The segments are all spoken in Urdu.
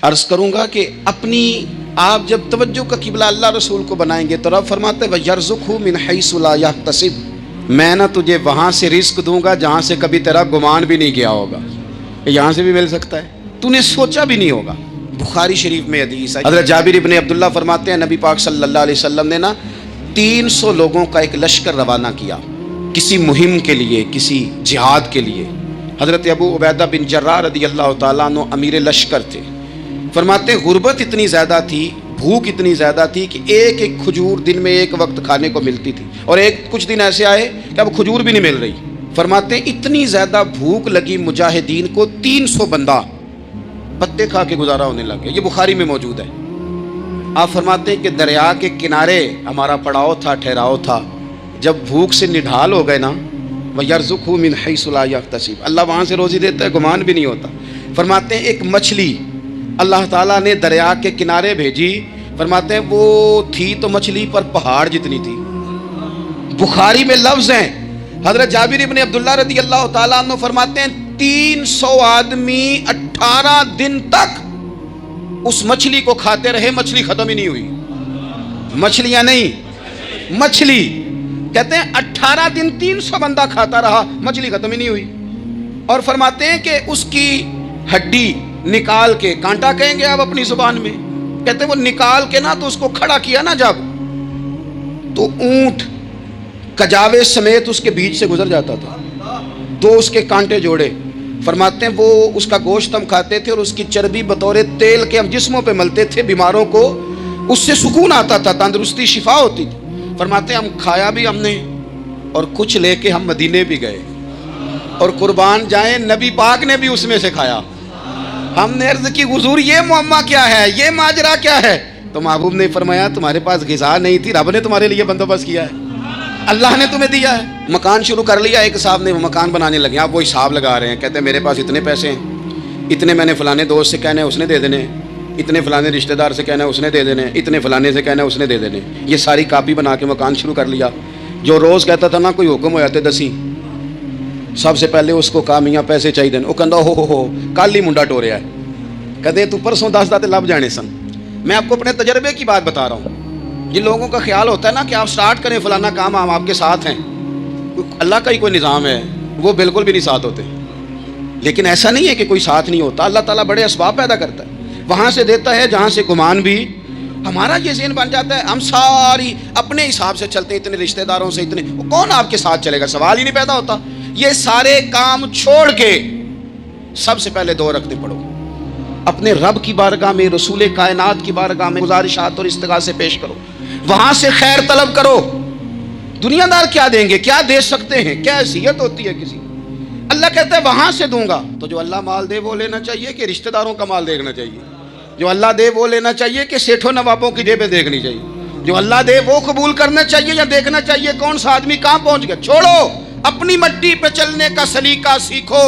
عرض کروں گا کہ اپنی آپ جب توجہ کا قبلہ اللہ رسول کو بنائیں گے تو رب فرماتے ہیں وَيَرْزُقْهُ مِنْ حَيْثُ لَا يَحْتَسِبُ، میں نہ تجھے وہاں سے رزق دوں گا جہاں سے کبھی تیرا گمان بھی نہیں کیا ہوگا، یہاں سے بھی مل سکتا ہے، تو نے سوچا بھی نہیں ہوگا۔ بخاری شریف میں حدیث ہے، حضرت جابر ابن عبداللہ فرماتے ہیں نبی پاک صلی اللہ علیہ وسلم نے نا 300 لوگوں کا ایک لشکر روانہ کیا کسی مہم کے لیے، کسی جہاد کے لیے۔ حضرت ابو عبیدہ بن جراح رضی اللہ تعالیٰ عنہ امیر لشکر تھے۔ فرماتے ہیں غربت اتنی زیادہ تھی، بھوک اتنی زیادہ تھی کہ ایک ایک کھجور دن میں ایک وقت کھانے کو ملتی تھی، اور کچھ دن ایسے آئے کہ اب کھجور بھی نہیں مل رہی۔ فرماتے ہیں اتنی زیادہ بھوک لگی مجاہدین کو، 300 بندہ پتے کھا کے گزارا ہونے لگ گیا۔ یہ بخاری میں موجود ہے۔ آپ فرماتے ہیں کہ دریا کے کنارے ہمارا پڑاؤ تھا، ٹھہراؤ تھا، جب بھوک سے نڈھال ہو گئے نا، وَيَرْزُقْهُ مِنْ حَيْثُ لَا يَحْتَسِبُ، اللہ وہاں سے روزی دیتا ہے، گمان بھی نہیں ہوتا۔ فرماتے ہیں ایک مچھلی اللہ تعالیٰ نے دریا کے کنارے بھیجی، فرماتے ہیں وہ تھی تو مچھلی پر پہاڑ جتنی تھی۔ بخاری میں لفظ ہیں، حضرت جابر ابن عبداللہ رضی اللہ تعالیٰ عنہ فرماتے ہیں 300 آدمی 18 دن تک اس مچھلی کو کھاتے رہے، مچھلی ختم ہی نہیں ہوئی۔ مچھلیاں نہیں، مچھلی کہتے ہیں 18 دن 300 بندہ کھاتا رہا، مچھلی ختم ہی نہیں ہوئی۔ اور فرماتے ہیں کہ اس کی ہڈی نکال کے، کانٹا کہیں گے آپ اپنی زبان میں، کہتے ہیں وہ نکال کے نا تو اس کو کھڑا کیا نا جب، تو اونٹ کجاوے سمیت اس کے بیچ سے گزر جاتا تھا، دو اس کے کانٹے جوڑے۔ فرماتے ہیں وہ اس کا گوشت ہم کھاتے تھے اور اس کی چربی بطور تیل کے ہم جسموں پہ ملتے تھے، بیماروں کو اس سے سکون آتا تھا، تندرستی شفا ہوتی تھی۔ فرماتے ہیں ہم کھایا بھی ہم نے، اور کچھ لے کے ہم مدینے بھی گئے، اور قربان جائیں نبی پاک نے بھی اس میں سے کھایا۔ ہم نے عرض کی حضور یہ معمہ کیا ہے، یہ ماجرا کیا ہے؟ تو محبوب نے فرمایا تمہارے پاس غذا نہیں تھی، رب نے تمہارے لیے بندوبست کیا ہے، اللہ نے تمہیں دیا ہے۔ مکان شروع کر لیا، ایک صاحب نے وہ مکان بنانے لگے، آپ وہ حساب لگا رہے ہیں، کہتے ہیں میرے پاس اتنے پیسے ہیں، اتنے میں نے فلانے دوست سے کہنا ہے اس نے دے دینے، اتنے فلانے رشتہ دار سے کہنا ہے اس نے دے دینے، اتنے فلانے سے کہنا ہے اس نے دے دینے۔ یہ ساری کاپی بنا کے مکان شروع کر لیا۔ جو روز کہتا تھا نا کوئی حکم ہو جاتے دسی، سب سے پہلے اس کو کہا میاں پیسے چاہیے دین، وہ کہندا ہو کل ہی منڈا ٹوریا ہے، کہتے تو پرسوں 10 داتے لب جانے سن۔ میں آپ کو اپنے تجربے کی بات بتا رہا ہوں۔ جن لوگوں کا خیال ہوتا ہے نا کہ آپ سٹارٹ کریں فلانا کام، ہم آپ کے ساتھ ہیں، اللہ کا ہی کوئی نظام ہے، وہ بالکل بھی نہیں ساتھ ہوتے۔ لیکن ایسا نہیں ہے کہ کوئی ساتھ نہیں ہوتا، اللہ تعالیٰ بڑے اسباب پیدا کرتا ہے، وہاں سے دیتا ہے جہاں سے گمان بھی۔ ہمارا یہ ذہن بن جاتا ہے ہم ساری اپنے حساب سے چلتے ہیں، اتنے رشتہ داروں سے، اتنے، کون آپ کے ساتھ چلے گا؟ سوال ہی نہیں پیدا ہوتا۔ یہ سارے کام چھوڑ کے سب سے پہلے 2 رکعتیں پڑھو، اپنے رب کی بارگاہ میں، رسول کائنات کی بارگاہ میں گزارشات اور استغاثے پیش کرو، وہاں سے خیر طلب کرو۔ دنیا دار کیا دیں گے، کیا دے سکتے ہیں، کیا حیثیت ہوتی ہے کسی؟ اللہ کہتا ہے وہاں سے دوں گا۔ تو جو اللہ مال دے وہ لینا چاہیے کہ رشتہ داروں کا مال دیکھنا چاہیے؟ جو اللہ دے وہ لینا چاہیے کہ سیٹھوں نوابوں کی جیبیں دیکھنی چاہیے؟ جو اللہ دے وہ قبول کرنا چاہیے یا دیکھنا چاہیے کون سا آدمی کہاں پہنچ گیا؟ چھوڑو، اپنی مٹی پہ چلنے کا سلیقہ سیکھو۔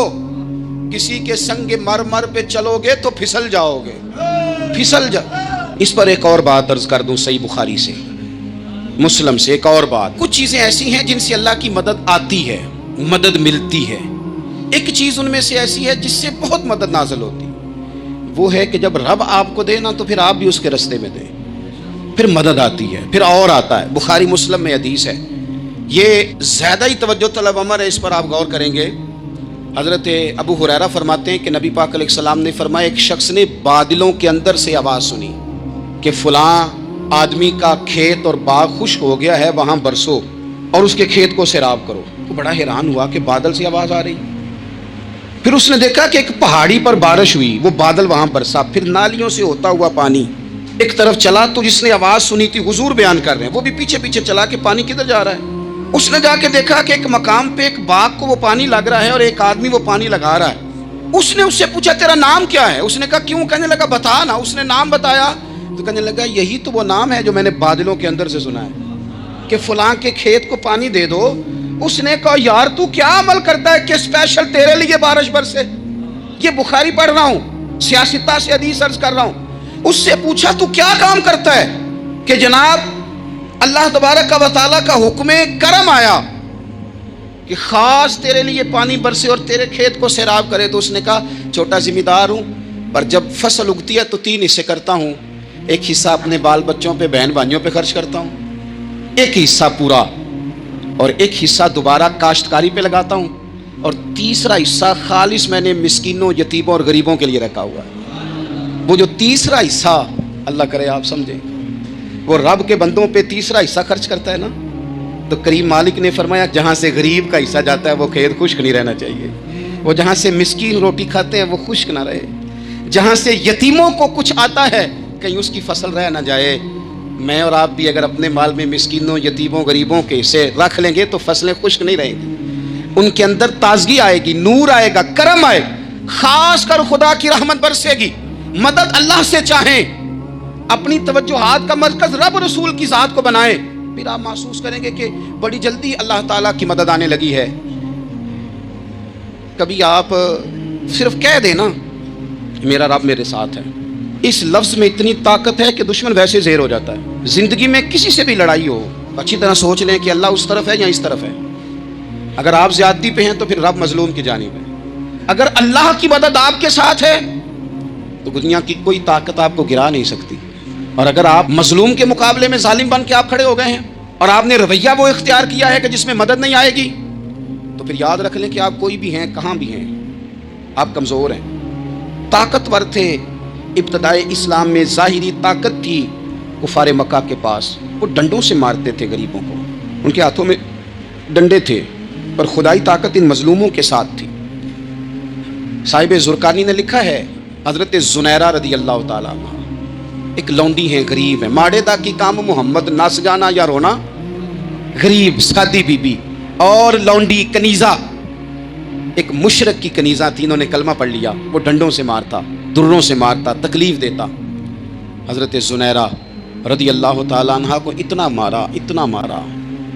کسی کے سنگ مرمر پہ چلو گے تو پھسل جاؤ گے، پھسل جاؤ۔ اس پر ایک اور بات عرض کر دوں، صحیح بخاری سے، مسلم سے ایک اور بات۔ کچھ چیزیں ایسی ہیں جن سے اللہ کی مدد آتی ہے، مدد ملتی ہے۔ ایک چیز ان میں سے ایسی ہے جس سے بہت مدد نازل ہوتی، وہ ہے کہ جب رب آپ کو دے نا تو پھر آپ بھی اس کے رستے میں دیں، پھر مدد آتی ہے، پھر اور آتا ہے۔ بخاری مسلم میں حدیث ہے، یہ زیادہ ہی توجہ طلب امر ہے، اس پر آپ غور کریں گے۔ حضرت ابو ہریرہ فرماتے ہیں کہ نبی پاک علیہ السلام نے فرمایا ایک شخص نے بادلوں کے اندر سے آواز سنی کہ فلاں آدمی کا کھیت اور باغ خشک ہو گیا ہے، وہاں برسو اور اس کے کھیت کو سیراب کرو۔ وہ بڑا حیران ہوا کہ بادل سے آواز آ رہی۔ پھر اس نے دیکھا کہ ایک پہاڑی پر بارش ہوئی، وہ بادل وہاں برسا، پھر نالیوں سے ہوتا ہوا پانی ایک طرف چلا، تو جس نے آواز سنی تھی، حضور بیان کر رہے ہیں، وہ بھی پیچھے پیچھے چلا کہ پانی کدھر جا رہا ہے۔ اس نے جا کے دیکھا کہ ایک مقام پہ ایک باغ کو وہ پانی لگ رہا ہے اور ایک آدمی وہ پانی لگا رہا ہے۔ اس نے اس سے پوچھا تیرا نام کیا ہے؟ اس نے کہا کیوں؟ کہنے لگا بتا نا۔ اس نے نام بتایا تو کہنے لگا یہی تو وہ نام ہے جو میں نے بادلوں کے اندر سے سنا ہے کہ فلاں کے کھیت کو پانی دے دو۔ اس نے کہا یار تو کیا عمل کرتا ہے کہ اسپیشل تیرے لیے بارش برسے؟ یہ بخاری پڑھ رہا ہوں، سیاستہ سے حدیث عرض کر رہا ہوں۔ اس سے پوچھا تو کیا کام کرتا ہے کہ جناب اللہ تبارک و تعالیٰ کا حکم کرم آیا کہ خاص تیرے لیے پانی برسے اور تیرے کھیت کو سیراب کرے؟ تو اس نے کہا چھوٹا ذمہ دار ہوں، پر جب فصل اگتی ہے تو 3 حصے کرتا ہوں. ایک حصہ اپنے بال بچوں پہ، بہن بھائیوں پہ خرچ کرتا ہوں، ایک حصہ پورا، اور ایک حصہ دوبارہ کاشتکاری پہ لگاتا ہوں، اور تیسرا حصہ خالص میں نے مسکینوں، یتیموں اور غریبوں کے لیے رکھا ہوا ہے. وہ جو تیسرا حصہ، اللہ کرے آپ سمجھیں، وہ رب کے بندوں پہ تیسرا حصہ خرچ کرتا ہے نا، تو کریم مالک نے فرمایا جہاں سے غریب کا حصہ جاتا ہے وہ کھیت خشک نہیں رہنا چاہیے. وہ جہاں سے مسکین روٹی کھاتے ہیں وہ خشک نہ رہے. جہاں سے یتیموں کو کچھ آتا ہے کہیں اس کی فصل رہ نہ جائے. میں اور آپ بھی اگر اپنے مال میں مسکینوں، یتیموں، غریبوں کے حصے رکھ لیں گے تو فصلیں خشک نہیں رہیں گی. ان کے اندر تازگی آئے گی، نور آئے گا، کرم آئے، خاص کر خدا کی رحمت برسے گی. مدد اللہ سے چاہیں، اپنی توجہات کا مرکز رب رسول کی ذات کو بنائیں، پھر آپ محسوس کریں گے کہ بڑی جلدی اللہ تعالیٰ کی مدد آنے لگی ہے. کبھی آپ صرف کہہ دیں نا میرا رب میرے ساتھ ہے، اس لفظ میں اتنی طاقت ہے کہ دشمن ویسے زہر ہو جاتا ہے. زندگی میں کسی سے بھی لڑائی ہو، اچھی طرح سوچ لیں کہ اللہ اس طرف ہے یا اس طرف ہے. اگر آپ زیادتی پہ ہیں تو پھر رب مظلوم کی جانب ہے. اگر اللہ کی مدد آپ کے ساتھ ہے تو دنیا کی کوئی طاقت آپ کو گرا نہیں سکتی. اور اگر آپ مظلوم کے مقابلے میں ظالم بن کے آپ کھڑے ہو گئے ہیں اور آپ نے رویہ وہ اختیار کیا ہے کہ جس میں مدد نہیں آئے گی، تو پھر یاد رکھ لیں کہ آپ کوئی بھی ہیں، کہاں بھی ہیں، آپ کمزور ہیں. طاقتور تھے ابتدائے اسلام میں، ظاہری طاقت تھی کفار مکہ کے پاس. وہ ڈنڈوں سے مارتے تھے غریبوں کو، ان کے ہاتھوں میں ڈنڈے تھے، پر خدائی طاقت ان مظلوموں کے ساتھ تھی. صاحب زرقانی نے لکھا ہے، حضرت زنیرہ رضی اللہ تعالیٰ عنہ ایک لونڈی ہیں، غریب ہیں. ماڑے دا کی کام محمد نس جانا یا رونا، غریب سادی بی بی اور لونڈی کنیزہ، ایک مشرک کی کنیزہ تھی. انہوں نے کلمہ پڑھ لیا. وہ ڈنڈوں سے مارتا، دروں سے مارتا، تکلیف دیتا. حضرت زنیرہ رضی اللہ تعالیٰ عنہ کو اتنا مارا، اتنا مارا.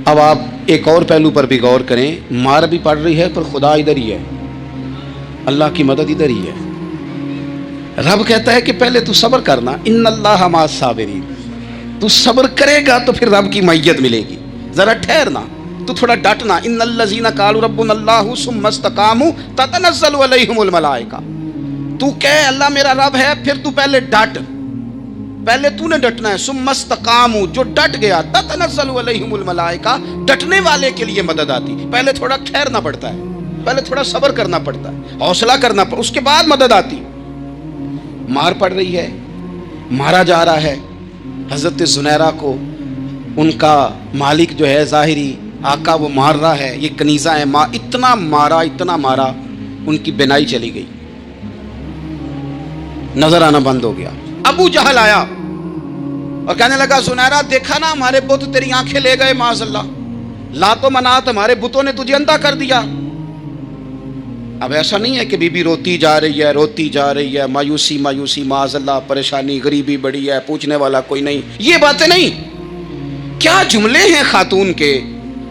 اب آپ ایک اور پہلو پر بھی غور کریں، مار بھی پڑ رہی ہے پر خدا ادھر ہی ہے، اللہ کی مدد ادھر ہی ہے. رب کہتا ہے کہ پہلے تو صبر کرنا، ان اللہ مع الصابرین. تو صبر کرے گا تو پھر رب کی معیت ملے گی. ذرا ٹھہرنا، تو تھوڑا ڈٹنا. ان الذین قالوا ربنا اللہ ثم استقاموا تتنزل علیہم الملائکہ. تو کہے اللہ میرا رب ہے، پھر تو پہلے ڈٹ، پہلے تو نے ڈٹنا ہے. ثم استقاموا، جو ڈٹ گیا، تتنزل علیہم الملائکہ، ڈٹنے والے کے لیے مدد آتی. پہلے تھوڑا ٹھہرنا پڑتا ہے، پہلے تھوڑا صبر کرنا پڑتا ہے، حوصلہ کرنا پڑتا، اس کے بعد مدد آتی. مار پڑ رہی ہے، مارا جا رہا ہے. حضرت زنیرہ کو ان کا مالک جو ہے ظاہری آقا وہ مار رہا ہے. یہ کنیزہ ہے، اتنا مارا، اتنا مارا، ان کی بینائی چلی گئی، نظر آنا بند ہو گیا. ابو جہل آیا اور کہنے لگا زنیرہ دیکھا نا ہمارے بت تیری آنکھیں لے گئے، معاذ اللہ، لات و منات ہمارے بتوں نے تجھے اندھا کر دیا. اب ایسا نہیں ہے کہ بی بی روتی جا رہی ہے، روتی جا رہی ہے، مایوسی مایوسی، معاذ اللہ، پریشانی، غریبی بڑی ہے، پوچھنے والا کوئی نہیں. یہ باتیں نہیں. کیا جملے ہیں خاتون کے،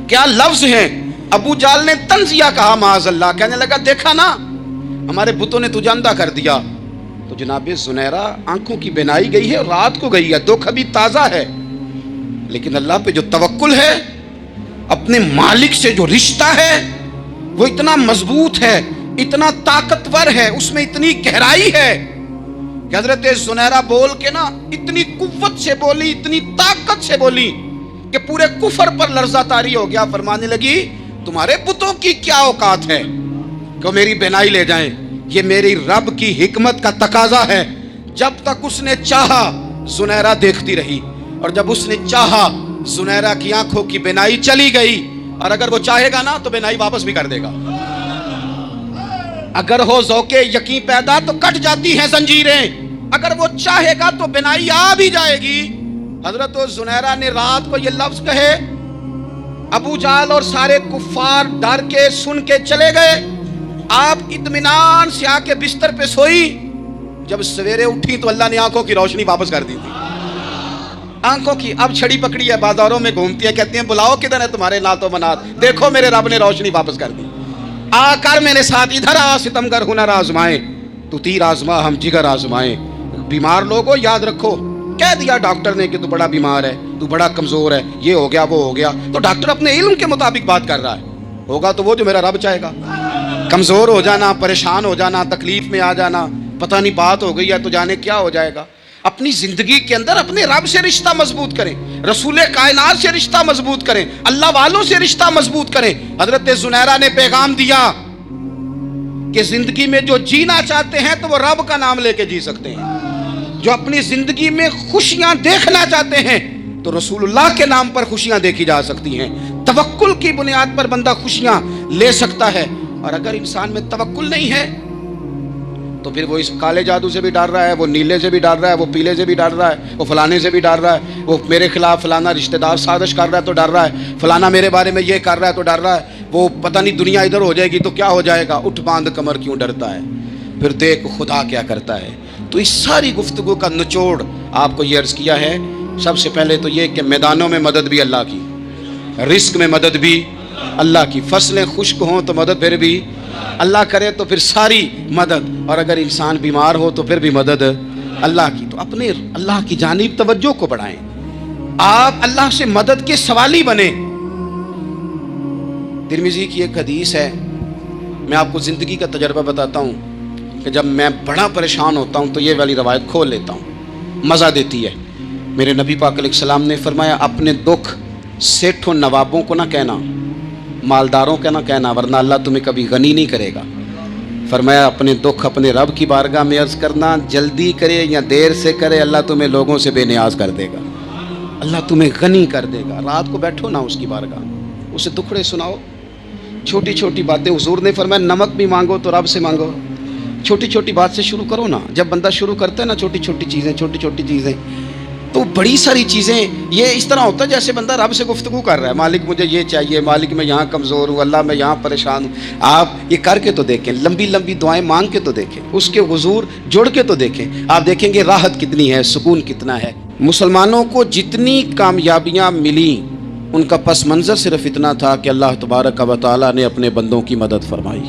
کیا لفظ ہیں. ابو جہل نے تنزیہ کہا، معاذ اللہ، کہنے لگا دیکھا نا ہمارے بتوں نے تجھے اندھا کر دیا. تو جناب زنیرہ آنکھوں کی بینائی گئی ہے، رات کو گئی ہے، دکھ ابھی تازہ ہے، لیکن اللہ پہ جو توکل ہے، اپنے مالک سے جو رشتہ ہے وہ اتنا مضبوط ہے، اتنا طاقتور ہے، اس میں اتنی گہرائی ہے کہ حضرت زنیرہ بول کے نا اتنی قوت سے بولی، اتنی طاقت سے بولی کہ پورے کفر پر لرزہ طاری ہو گیا. فرمانے لگی تمہارے بتوں کی کیا اوقات ہے کہ میری بینائی لے جائیں. یہ میری رب کی حکمت کا تقاضا ہے. جب تک اس نے چاہا زنیرہ دیکھتی رہی، اور جب اس نے چاہا زنیرہ کی آنکھوں کی بینائی چلی گئی. اور اگر وہ چاہے گا نا تو بینائی واپس بھی کر دے گا. اگر ہو ذوق یقین پیدا تو کٹ جاتی ہیں زنجیریں، اگر وہ چاہے گا تو بینائی آ بھی جائے گی. حضرت زنیرہ نے رات کو یہ لفظ کہے، ابو جہل اور سارے کفار ڈر کے سن کے چلے گئے. آپ اطمینان سے آ کے بستر پہ سوئی. جب سویرے اٹھی تو اللہ نے آنکھوں کی روشنی واپس کر دی تھی. آنکھوں کی اب چھڑی پکڑی ہے، بازاروں میں گھومتی ہے، کہتی ہیں بلاؤ کدھر ہے تمہارے نات و منات، دیکھو میرے رب نے روشنی واپس کر دی. آ کر میرے ساتھ ادھر آ، ستمگر ہنر آزمائیں، تو تیر آزما ہم جگر آزمائیں. بیمار لوگوں یاد رکھو، کہہ دیا ڈاکٹر نے کہ تو بڑا بیمار ہے، تو بڑا کمزور ہے، یہ ہو گیا وہ ہو گیا، تو ڈاکٹر اپنے علم کے مطابق بات کر رہا ہے. ہوگا تو وہ جو میرا رب چاہے گا. کمزور ہو جانا، پریشان ہو جانا، تکلیف میں آ جانا، پتہ نہیں بات ہو گئی ہے تو جانے کیا ہو جائے گا. اپنی زندگی کے اندر اپنے رب سے رشتہ مضبوط کریں, رسول کائنات سے رشتہ مضبوط کریں, اللہ والوں سے رشتہ مضبوط کریں. حضرت زنیرہ نے پیغام دیا کہ زندگی میں جو جینا چاہتے ہیں تو وہ رب کا نام لے کے جی سکتے ہیں. جو اپنی زندگی میں خوشیاں دیکھنا چاہتے ہیں تو رسول اللہ کے نام پر خوشیاں دیکھی جا سکتی ہیں. توکل کی بنیاد پر بندہ خوشیاں لے سکتا ہے. اور اگر انسان میں توکل نہیں ہے تو پھر وہ اس کالے جادو سے بھی ڈر رہا ہے, وہ نیلے سے بھی ڈر رہا ہے, وہ پیلے سے بھی ڈر رہا ہے, وہ فلانے سے بھی ڈر رہا ہے, وہ میرے خلاف فلانا رشتہ دار سازش کر رہا ہے تو ڈر رہا ہے, فلانا میرے بارے میں یہ کر رہا ہے تو ڈر رہا ہے, وہ پتہ نہیں دنیا ادھر ہو جائے گی تو کیا ہو جائے گا. اٹھ باندھ کمر کیوں ڈرتا ہے, پھر دیکھ خدا کیا کرتا ہے. تو اس ساری گفتگو کا نچوڑ آپ کو یہ عرض کیا ہے. سب سے پہلے تو یہ کہ میدانوں میں مدد بھی اللہ کی, رزق میں مدد بھی اللہ کی, فصلیں خشک ہوں تو مدد پھر بھی اللہ کرے تو پھر ساری مدد, اور اگر انسان بیمار ہو تو پھر بھی مدد اللہ کی. تو اپنے اللہ کی جانب توجہ کو بڑھائیں, آپ اللہ سے مدد کے سوالی بنیں. ترمذی کی ایک حدیث ہے, میں آپ کو زندگی کا تجربہ بتاتا ہوں کہ جب میں بڑا پریشان ہوتا ہوں تو یہ والی روایت کھول لیتا ہوں, مزہ دیتی ہے. میرے نبی پاک علیہ السلام نے فرمایا اپنے دکھ سیٹھوں نوابوں کو نہ کہنا, مالداروں کا نہ کہنا, ورنہ اللہ تمہیں کبھی غنی نہیں کرے گا. فرمایا اپنے دکھ اپنے رب کی بارگاہ میں عرض کرنا, جلدی کرے یا دیر سے کرے اللہ تمہیں لوگوں سے بے نیاز کر دے گا, اللہ تمہیں غنی کر دے گا. رات کو بیٹھو نا اس کی بارگاہ, اسے دکھڑے سناؤ, چھوٹی چھوٹی باتیں. حضور نے فرمایا نمک بھی مانگو تو رب سے مانگو, چھوٹی چھوٹی بات سے شروع کرو نا. جب بندہ شروع کرتا ہے نا چھوٹی چھوٹی چیزیں تو بڑی ساری چیزیں یہ اس طرح ہوتا ہے جیسے بندہ رب سے گفتگو کر رہا ہے. مالک مجھے یہ چاہیے, مالک میں یہاں کمزور ہوں, اللہ میں یہاں پریشان ہوں. آپ یہ کر کے تو دیکھیں, لمبی لمبی دعائیں مانگ کے تو دیکھیں, اس کے حضور جوڑ کے تو دیکھیں, آپ دیکھیں گے راحت کتنی ہے, سکون کتنا ہے. مسلمانوں کو جتنی کامیابیاں ملیں ان کا پس منظر صرف اتنا تھا کہ اللہ تبارک و تعالیٰ نے اپنے بندوں کی مدد فرمائی.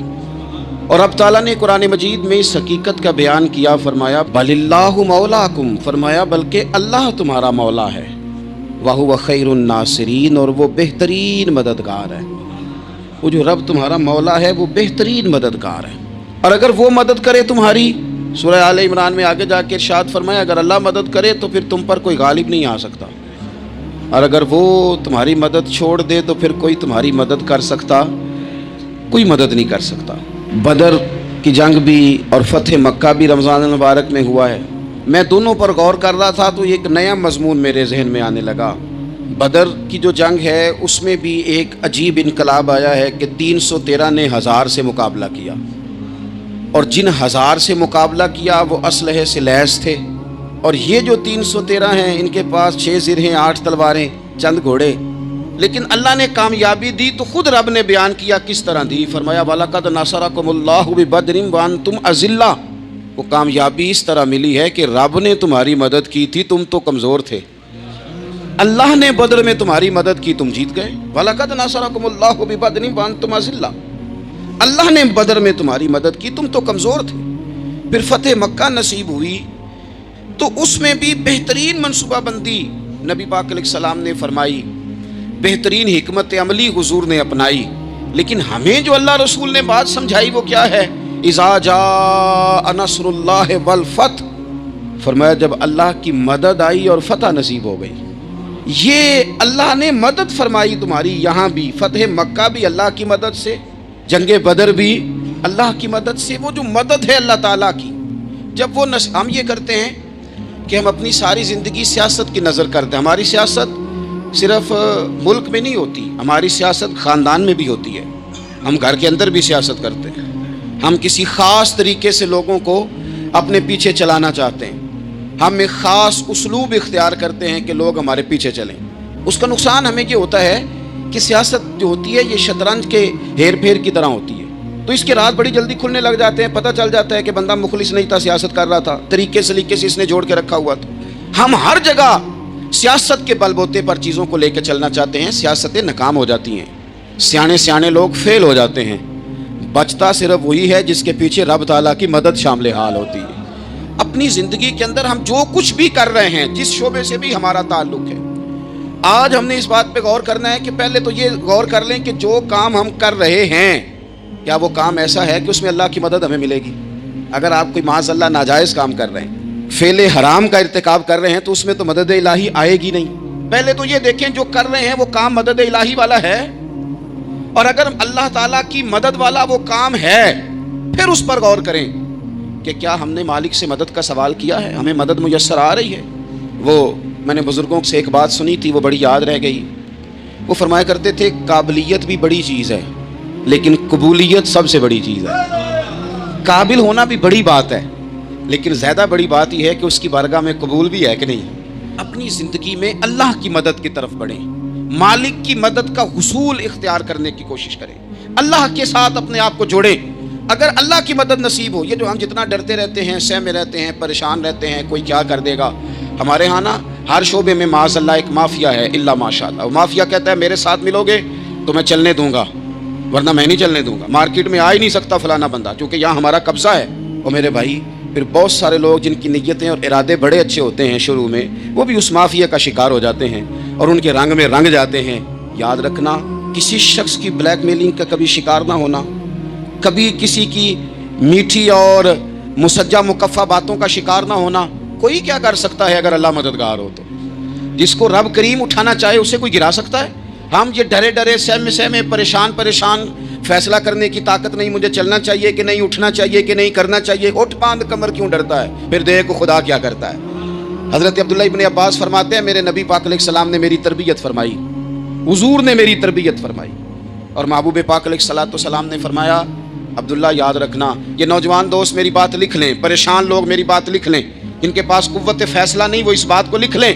اور اب تعالیٰ نے قرآن مجید میں اس حقیقت کا بیان کیا, فرمایا بل اللہ مولاکم, فرمایا بلکہ اللہ تمہارا مولا ہے, وَهُوَ خَيْرُ النَّاصِرِينَ, اور وہ بہترین مددگار ہے. وہ جو رب تمہارا مولا ہے وہ بہترین مددگار ہے. اور اگر وہ مدد کرے تمہاری, سورہ آل عمران میں آگے جا کے ارشاد فرمایا اگر اللہ مدد کرے تو پھر تم پر کوئی غالب نہیں آ سکتا, اور اگر وہ تمہاری مدد چھوڑ دے تو پھر کوئی تمہاری مدد کر سکتا, کوئی مدد نہیں کر سکتا. بدر کی جنگ بھی اور فتح مکہ بھی رمضان المبارک میں ہوا ہے. میں دونوں پر غور کر رہا تھا تو ایک نیا مضمون میرے ذہن میں آنے لگا. بدر کی جو جنگ ہے اس میں بھی ایک عجیب انقلاب آیا ہے کہ 313 نے 1000 سے مقابلہ کیا, اور جن 1000 سے مقابلہ کیا وہ اسلحے سے لیس تھے, اور یہ جو 313 ہیں ان کے پاس 6 زرہیں, 8 تلواریں, چند گھوڑے. لیکن اللہ نے کامیابی دی تو خود رب نے بیان کیا کس طرح دی. فرمایا وَلَقَدْ نَصَرَكُمُ اللَّهُ بِبَدْرٍ وَأَنْتُمْ أَذِلَّةٌ, وہ کامیابی اس طرح ملی ہے کہ رب نے تمہاری مدد کی تھی, تم تو کمزور تھے, اللہ نے بدر میں تمہاری مدد کی, تم جیت گئے. وَلَقَدْ نَصَرَكُمُ اللَّهُ بِبَدْرٍ وَأَنْتُمْ أَذِلَّةٌ, اللہ نے بدر میں تمہاری مدد کی, تم تو کمزور تھے. پھر فتح مکہ نصیب ہوئی تو اس میں بھی بہترین منصوبہ بندی نبی پاک علیہ السلام نے فرمائی, بہترین حکمت عملی حضور نے اپنائی. لیکن ہمیں جو اللہ رسول نے بات سمجھائی وہ کیا ہے, اذا جاء نصر اللہ والفتح, فرمایا جب اللہ کی مدد آئی اور فتح نصیب ہو گئی. یہ اللہ نے مدد فرمائی تمہاری, یہاں بھی فتح مکہ بھی اللہ کی مدد سے, جنگ بدر بھی اللہ کی مدد سے. وہ جو مدد ہے اللہ تعالیٰ کی, جب وہ ہم یہ کرتے ہیں کہ ہم اپنی ساری زندگی سیاست کی نظر کرتے ہیں. ہماری سیاست صرف ملک میں نہیں ہوتی, ہماری سیاست خاندان میں بھی ہوتی ہے, ہم گھر کے اندر بھی سیاست کرتے ہیں. ہم کسی خاص طریقے سے لوگوں کو اپنے پیچھے چلانا چاہتے ہیں, ہم ایک خاص اسلوب اختیار کرتے ہیں کہ لوگ ہمارے پیچھے چلیں. اس کا نقصان ہمیں یہ ہوتا ہے کہ سیاست جو ہوتی ہے یہ شطرنج کے ہیر پھیر کی طرح ہوتی ہے, تو اس کے راز بڑی جلدی کھلنے لگ جاتے ہیں. پتہ چل جاتا ہے کہ بندہ مخلص نہیں تھا, سیاست کر رہا تھا, طریقے سلیقے سے اس نے جوڑ کے رکھا ہوا تھا. ہم ہر جگہ سیاست کے بل بوتے پر چیزوں کو لے کے چلنا چاہتے ہیں, سیاستیں ناکام ہو جاتی ہیں, سیانے لوگ فیل ہو جاتے ہیں. بچتا صرف وہی ہے جس کے پیچھے رب تعالیٰ کی مدد شامل حال ہوتی ہے. اپنی زندگی کے اندر ہم جو کچھ بھی کر رہے ہیں, جس شعبے سے بھی ہمارا تعلق ہے, آج ہم نے اس بات پہ غور کرنا ہے کہ پہلے تو یہ غور کر لیں کہ جو کام ہم کر رہے ہیں کیا وہ کام ایسا ہے کہ اس میں اللہ کی مدد ہمیں ملے گی. اگر آپ کوئی معاذ اللہ ناجائز کام کر رہے ہیں، فعل حرام کا ارتکاب کر رہے ہیں، تو اس میں تو مدد الہی آئے گی نہیں۔ پہلے تو یہ دیکھیں جو کر رہے ہیں وہ کام مدد الہی والا ہے، اور اگر اللہ تعالیٰ کی مدد والا وہ کام ہے پھر اس پر غور کریں کہ کیا ہم نے مالک سے مدد کا سوال کیا ہے، ہمیں مدد میسر آ رہی ہے۔ وہ میں نے بزرگوں سے ایک بات سنی تھی، وہ بڑی یاد رہ گئی۔ وہ فرمایا کرتے تھے قابلیت بھی بڑی چیز ہے لیکن قبولیت سب سے بڑی چیز ہے۔ قابل ہونا بھی بڑی بات ہے لیکن زیادہ بڑی بات یہ ہے کہ اس کی بارگاہ میں قبول بھی ہے کہ نہیں۔ اپنی زندگی میں اللہ کی مدد کی طرف بڑھیں، مالک کی مدد کا حصول اختیار کرنے کی کوشش کریں، اللہ کے ساتھ اپنے آپ کو جوڑیں۔ اگر اللہ کی مدد نصیب ہو، یہ جو ہم جتنا ڈرتے رہتے ہیں، سہمے رہتے ہیں، پریشان رہتے ہیں کوئی کیا کر دے گا، ہمارے ہاں نا ہر شعبے میں معاذ اللہ ایک مافیا ہے، الا ماشاء اللہ۔ مافیا کہتا ہے میرے ساتھ ملو گے تو میں چلنے دوں گا ورنہ میں نہیں چلنے دوں گا، مارکیٹ میں آ ہی نہیں سکتا فلانا بندہ کیونکہ یہاں ہمارا قبضہ ہے۔ اور میرے بھائی پھر بہت سارے لوگ جن کی نیتیں اور ارادے بڑے اچھے ہوتے ہیں شروع میں، وہ بھی اس مافیا کا شکار ہو جاتے ہیں اور ان کے رنگ میں رنگ جاتے ہیں۔ یاد رکھنا، کسی شخص کی بلیک میلنگ کا کبھی شکار نہ ہونا، کبھی کسی کی میٹھی اور مسجع مکفہ باتوں کا شکار نہ ہونا۔ کوئی کیا کر سکتا ہے اگر اللہ مددگار ہو تو؟ جس کو رب کریم اٹھانا چاہے اسے کوئی گرا سکتا ہے؟ ہم یہ ڈرے ڈرے سہمے پریشان فیصلہ کرنے کی طاقت نہیں، مجھے چلنا چاہیے کہ نہیں، اٹھنا چاہیے کہ نہیں، کرنا چاہیے، اٹھ باندھ کمر کیوں ڈرتا ہے؟ پھر دیکھو خدا کیا کرتا ہے۔ حضرت عبداللہ ابن عباس فرماتے ہیں میرے نبی پاک علیہ السلام نے میری تربیت فرمائی، حضور نے میری تربیت فرمائی، اور محبوب پاک علیہ السلام نے فرمایا عبداللہ یاد رکھنا، یہ نوجوان دوست میری بات لکھ لیں، پریشان لوگ میری بات لکھ لیں، جن کے پاس قوت فیصلہ نہیں وہ اس بات کو لکھ لیں۔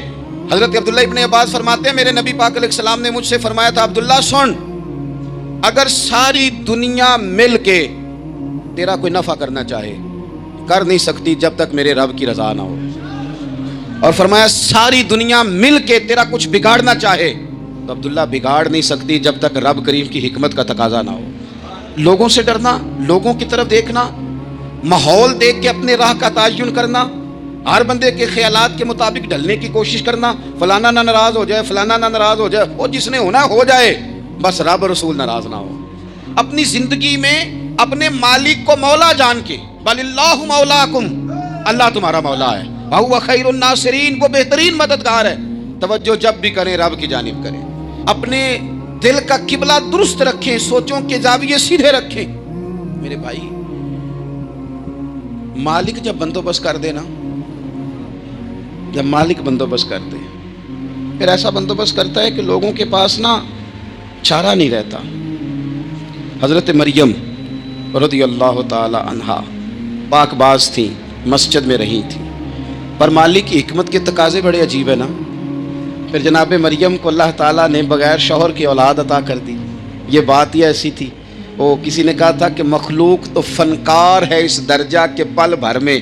حضرت عبداللہ ابن عباس فرماتے ہیں میرے نبی پاک علیہ السلام نے مجھ سے فرمایا تھا عبداللہ سن، اگر ساری دنیا مل کے تیرا کوئی نفع کرنا چاہے کر نہیں سکتی جب تک میرے رب کی رضا نہ ہو، اور فرمایا ساری دنیا مل کے تیرا کچھ بگاڑنا چاہے تو عبداللہ بگاڑ نہیں سکتی جب تک رب کریم کی حکمت کا تقاضا نہ ہو۔ لوگوں سے ڈرنا، لوگوں کی طرف دیکھنا، ماحول دیکھ کے اپنے راہ کا تعین کرنا، ہر بندے کے خیالات کے مطابق ڈھلنے کی کوشش کرنا، فلانا نہ ناراض ہو جائے، فلانا نہ ناراض ہو جائے، وہ جس نے ہونا ہو جائے، بس رب رسول ناراض نہ ہو۔ اپنی زندگی میں اپنے مالک کو مولا جان کے، بل اللہ مولاکم، اللہ تمہارا مولا ہے، وہو خیر الناصرین، وہ بہترین مددگار ہے۔ توجہ جب بھی کریں رب کی جانب کریں، اپنے دل کا قبلہ درست رکھیں، سوچوں کے زاویے سیدھے رکھیں۔ میرے بھائی مالک جب بندوبست کر دے نا، جب مالک بندوبست کرتے ہیں پھر ایسا بندوبست کرتا ہے کہ لوگوں کے پاس نا چارہ نہیں رہتا۔ حضرت مریم رضی اللہ تعالی عنہا پاک باز تھیں، مسجد میں رہی تھیں، پر مالک کی حکمت کے تقاضے بڑے عجیب ہے نا۔ پھر جناب مریم کو اللہ تعالیٰ نے بغیر شوہر کی اولاد عطا کر دی۔ یہ بات ہی ایسی تھی، وہ کسی نے کہا تھا کہ مخلوق تو فنکار ہے اس درجہ کے پل بھر میں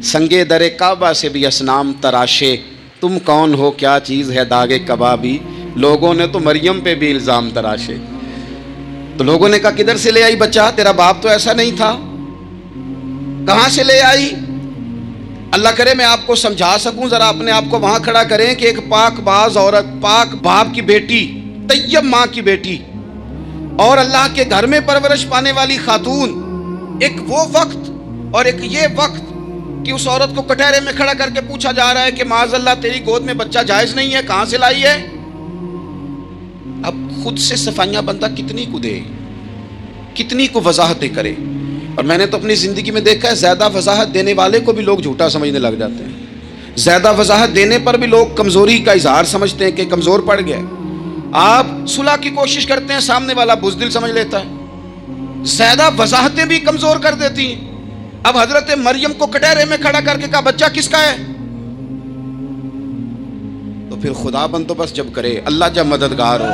سنگے در کعبہ سے بھی اسنام تراشے، تم کون ہو کیا چیز ہے داغے کبابی، لوگوں نے تو مریم پہ بھی الزام تراشے۔ تو لوگوں نے کہا کدھر سے لے آئی بچہ، تیرا باپ تو ایسا نہیں تھا، کہاں سے لے آئی؟ اللہ کرے میں آپ کو سمجھا سکوں، ذرا اپنے آپ کو وہاں کھڑا کریں کہ ایک پاک باز عورت، پاک باپ کی بیٹی، طیب ماں کی بیٹی، اور اللہ کے گھر میں پرورش پانے والی خاتون، ایک وہ وقت اور ایک یہ وقت کہ اس عورت کو کٹہرے میں کھڑا کر کے پوچھا جا رہا ہے کہ معاذ اللہ تیری گود میں بچہ جائز نہیں ہے، کہاں سے لائی ہے؟ اب خود سے صفائیاں بندہ کتنی کو دے، کتنی کو وضاحتیں کرے۔ اور میں نے تو اپنی زندگی میں دیکھا ہے زیادہ وضاحت دینے والے کو بھی لوگ جھوٹا سمجھنے لگ جاتے ہیں، زیادہ وضاحت دینے پر بھی لوگ کمزوری کا اظہار سمجھتے ہیں کہ کمزور پڑ گیا۔ آپ صلح کی کوشش کرتے ہیں، سامنے والا بزدل سمجھ لیتا ہے، زیادہ وضاحتیں بھی کمزور کر دیتی ہیں۔ اب حضرت مریم کو کٹہرے میں کھڑا کر کے کہا بچہ کس کا ہے؟ تو پھر خدا بندوبست جب کرے، اللہ جب مددگار ہو،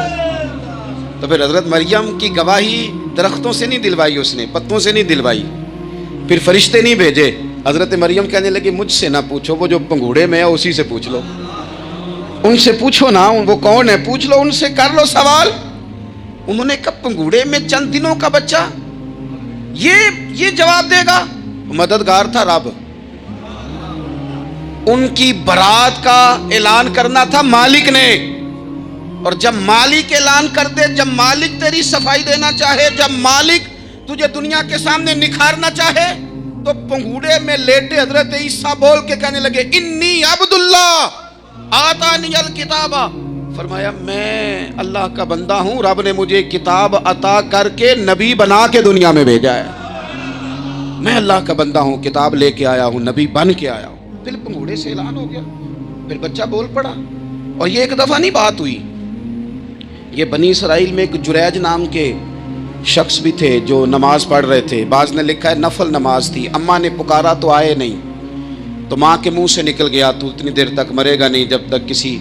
تو پھر حضرت مریم کی گواہی درختوں سے نہیں دلوائی، اس نے پتوں سے نہیں دلوائی، پھر فرشتے نہیں بھیجے۔ حضرت مریم کہنے لگی مجھ سے نہ پوچھو، وہ جو پنگوڑے میں ہے اسی سے پوچھ لو، ان سے پوچھو نا، وہ کون ہے پوچھ لو، ان سے کر لو سوال۔ انہوں نے کہا پنگوڑے میں چند دنوں کا بچہ، یہ جواب دے گا؟ مددگار تھا رب، ان کی برات کا اعلان کرنا تھا مالک نے، اور جب مالک اعلان کر دے، جب مالک تیری صفائی دینا چاہے، جب مالک تجھے دنیا کے سامنے نکھارنا چاہے، تو پنگوڑے میں لیٹے حضرت عیسیٰ بول کے کہنے لگے انی عبداللہ آتانی الکتاب، فرمایا میں اللہ کا بندہ ہوں، رب نے مجھے کتاب عطا کر کے نبی بنا کے دنیا میں بھیجا ہے، میں اللہ کا بندہ ہوں، کتاب لے کے آیا ہوں، نبی بن کے آیا ہوں۔ پھر پنگوڑے سے اعلان ہو گیا، پھر بچہ بول پڑا۔ اور یہ ایک دفعہ نہیں بات ہوئی، یہ بنی اسرائیل میں ایک جریج نام کے شخص بھی تھے جو نماز پڑھ رہے تھے، بعض نے لکھا ہے نفل نماز تھی، اماں نے پکارا تو آئے نہیں، تو ماں کے منہ سے نکل گیا تو اتنی دیر تک مرے گا نہیں جب تک کسی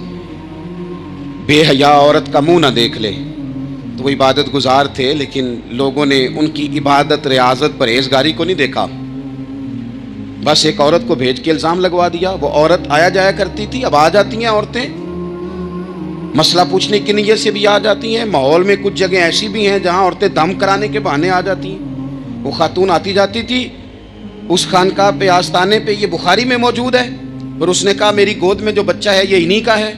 بے حیا عورت کا منہ نہ دیکھ لے۔ تو وہ عبادت گزار تھے، لیکن لوگوں نے ان کی عبادت، ریاضت، پرہیزگاری کو نہیں دیکھا، بس ایک عورت کو بھیج کے الزام لگوا دیا۔ وہ عورت آیا جایا کرتی تھی، اب آ جاتی ہیں عورتیں، مسئلہ پوچھنے کی نیت سے بھی آ جاتی ہیں۔ ماحول میں کچھ جگہ ایسی بھی ہیں جہاں عورتیں دم کرانے کے بہانے آ جاتی ہیں۔ وہ خاتون آتی جاتی تھی اس خانقاہ پہ، آستانے پہ، یہ بخاری میں موجود ہے، اور اس نے کہا میری گود میں جو بچہ ہے یہ انہی کا ہے۔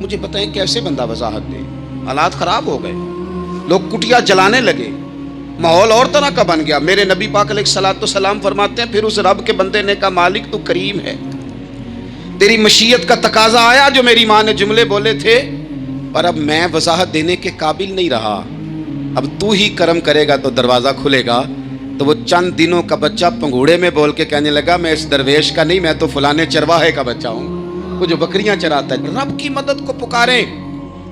مجھے بتائیں کیسے بندہ وضاحت دے؟ حالات خراب ہو گئے، لوگ کٹیا جلانے لگے، ماحول اور طرح کا بن گیا۔ میرے نبی پاک علیہ الصلوۃ والسلام فرماتے ہیں پھر اس رب کے بندے نے کہا مالک تو کریم ہے، تیری مشیت کا تقاضا آیا جو میری ماں نے جملے بولے تھے، پر اب میں وضاحت دینے کے قابل نہیں رہا، اب تو ہی کرم کرے گا تو دروازہ کھلے گا۔ تو وہ چند دنوں کا بچہ پنگوڑے میں بول کے کہنے لگا میں اس درویش کا نہیں، میں تو فلانے چرواہے کا بچہ ہوں، وہ جو بکریاں چراتا ہے۔ رب کی مدد کو پکاریں،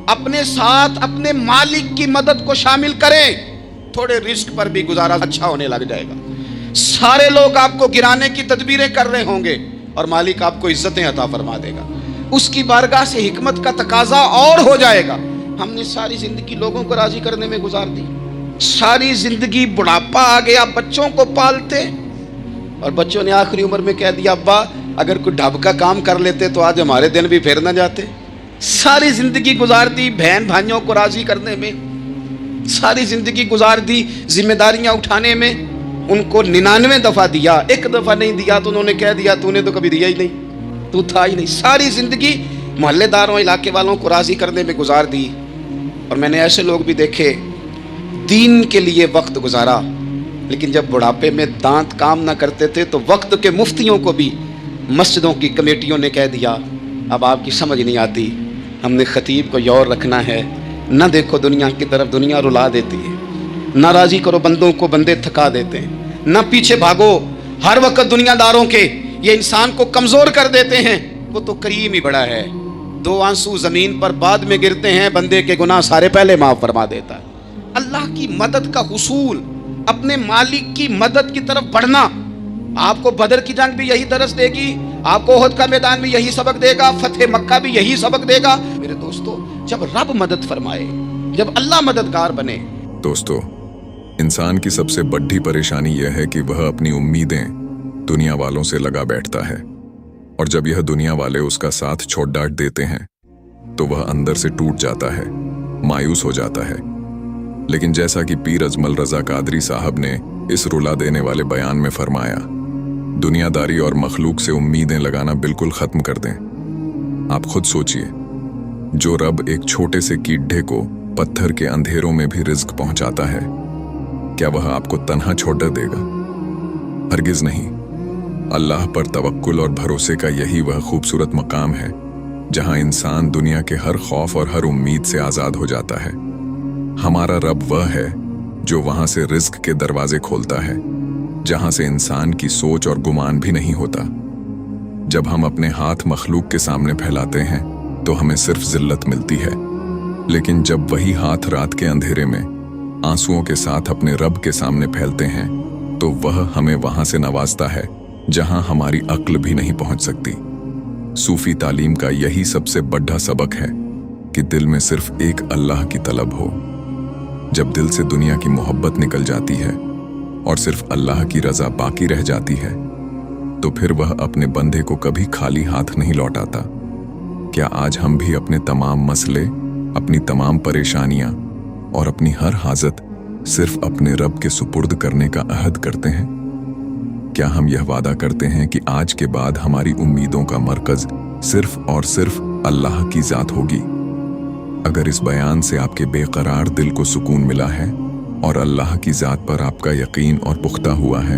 اپنے ساتھ اپنے مالک کی مدد کو شامل کریں، تھوڑے رزق پر بھی گزارا اچھا ہونے لگ جائے گا۔ سارے لوگ آپ کو گرانے کی تدبیریں کر رہے ہوں گے اور مالک آپ کو عزتیں عطا فرما دے گا، اس کی بارگاہ سے حکمت کا تقاضا اور ہو جائے گا۔ ہم نے ساری زندگی لوگوں کو راضی کرنے میں گزار دی، ساری زندگی بڑھاپا آ گیا بچوں کو پالتے، اور بچوں نے آخری عمر میں کہہ دیا ابا اگر کوئی ڈھب کا کام کر لیتے تو آج ہمارے دن بھی پھر نہ جاتے۔ ساری زندگی گزار دی بہن بھائیوں کو راضی کرنے میں، ساری زندگی گزار دی ذمہ داریاں اٹھانے میں، ان کو 99 دفعہ دیا، ایک دفعہ نہیں دیا تو انہوں نے کہہ دیا تو نے تو کبھی دیا ہی نہیں، تو تھا ہی نہیں۔ ساری زندگی محلے داروں، علاقے والوں کو راضی کرنے میں گزار دی۔ اور میں نے ایسے لوگ بھی دیکھے دین کے لیے وقت گزارا، لیکن جب بڑھاپے میں دانت کام نہ کرتے تھے تو وقت کے مفتیوں کو بھی مسجدوں کی کمیٹیوں نے کہہ دیا اب آپ کی سمجھ نہیں آتی، ہم نے خطیب کو یور رکھنا ہے، نہ دیکھو دنیا کی طرف، دنیا رلا دیتی ہے، نہ راضی کرو بندوں کو، بندے تھکا دیتے ہیں، نہ پیچھے بھاگو ہر وقت دنیا داروں کے، یہ انسان کو کمزور کر دیتے ہیں، وہ تو کریم ہی بڑا ہے، 2 آنسو زمین پر بعد میں گرتے ہیں، بندے کے گناہ سارے پہلے معاف فرما دیتا ہے۔ اللہ کی مدد کا حصول، اپنے مالک کی مدد کی طرف بڑھنا، آپ کو بدر کی جنگ بھی یہی درس دے گی، آپ کو احد کا میدان بھی یہی سبق دے گا، فتح مکہ بھی یہی سبق دے گا۔ میرے دوستو جب رب مدد فرمائے، جب اللہ مددگار بنے۔ دوستو انسان کی سب سے بڑی پریشانی یہ ہے کہ وہ اپنی امیدیں دنیا والوں سے لگا بیٹھتا ہے، اور جب یہ دنیا والے اس کا ساتھ چھوڑ ڈانٹ دیتے ہیں تو وہ اندر سے ٹوٹ جاتا ہے، مایوس ہو جاتا ہے۔ لیکن جیسا کہ پیر اجمل رضا قادری صاحب نے اس رلا دینے والے بیان میں فرمایا، دنیا داری اور مخلوق سے امیدیں لگانا بالکل ختم کر دیں۔ آپ خود سوچئے، جو رب ایک چھوٹے سے کیڑے کو پتھر کے اندھیروں میں بھی رزق پہنچاتا ہے، کیا وہ آپ کو تنہا چھوڑ دے گا؟ ہرگز نہیں۔ اللہ پر توکل اور بھروسے کا یہی وہ خوبصورت مقام ہے جہاں انسان دنیا کے ہر خوف اور ہر امید سے آزاد ہو جاتا ہے۔ ہمارا رب وہ ہے جو وہاں سے رزق کے دروازے کھولتا ہے جہاں سے انسان کی سوچ اور گمان بھی نہیں ہوتا۔ جب ہم اپنے ہاتھ مخلوق کے سامنے پھیلاتے ہیں تو ہمیں صرف ذلت ملتی ہے، لیکن جب وہی ہاتھ رات کے اندھیرے میں آنسوؤں کے ساتھ اپنے رب کے سامنے پھیلتے ہیں تو وہ ہمیں وہاں سے نوازتا ہے جہاں ہماری عقل بھی نہیں پہنچ سکتی۔ صوفی تعلیم کا یہی سب سے بڑا سبق ہے کہ دل میں صرف ایک اللہ کی طلب ہو۔ جب دل سے دنیا کی محبت نکل جاتی ہے اور صرف اللہ کی رضا باقی رہ جاتی ہے تو پھر وہ اپنے بندے کو کبھی خالی ہاتھ نہیں لوٹاتا۔ کیا آج ہم بھی اپنے تمام مسئلے، اپنی تمام پریشانیاں اور اپنی ہر حاجت صرف اپنے رب کے سپرد کرنے کا عہد کرتے ہیں؟ کیا ہم یہ وعدہ کرتے ہیں کہ آج کے بعد ہماری امیدوں کا مرکز صرف اور صرف اللہ کی ذات ہوگی؟ اگر اس بیان سے آپ کے بے قرار دل کو سکون ملا ہے اور اللہ کی ذات پر آپ کا یقین اور پختہ ہوا ہے